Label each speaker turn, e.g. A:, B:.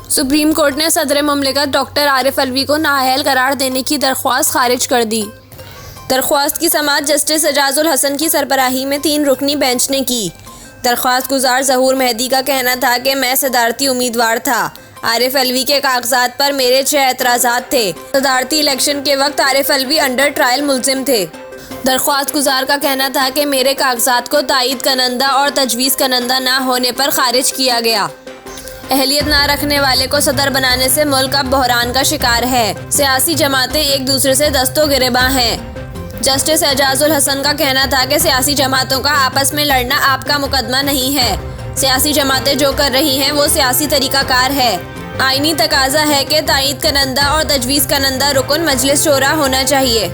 A: Supreme court ने सदर मुमलिकत doctor Arif Alvi को नाअहल करार देने की दरख्वास्त खारिज कर दी। दरख्वास्त की समाअत जस्टिस एजाजुल हसन की सरबराही में 3 रुकनी बेंच ने की। दरख्वास्त गुजार ज़हूर मेहदी का कहना था कि मैं सदारती उम्मीदवार था। आरिफ अलवी के कागजात पर मेरे 6 एतराज़ात थे। सदारती इलेक्शन के वक्त आरिफ अलवी अंडर ट्रायल मुल्ज़िम थे। दरख्वास्त गुजार का कहना था कि मेरे कागजात को तायीद कनंदा और तजवीज़ कनंदा ना होने पर खारिज किया गया। अहलियत ना रखने वाले को सदर बनाने से मुल्क अब बहरान का शिकार है। सियासी जमातें एक दूसरे से दस्तो गिरेबां हैं। जस्टिस एजाजुल हसन का कहना था कि सियासी जमातों का आपस में लड़ना आपका मुकदमा नहीं है। सियासी जमातें जो कर रही हैं वो सियासी तरीक़ाकार है। आईनी तकाजा है कि तायीद कनंदा और तजवीज़ कनंदा रुकन मजलिस शोरा होना चाहिए।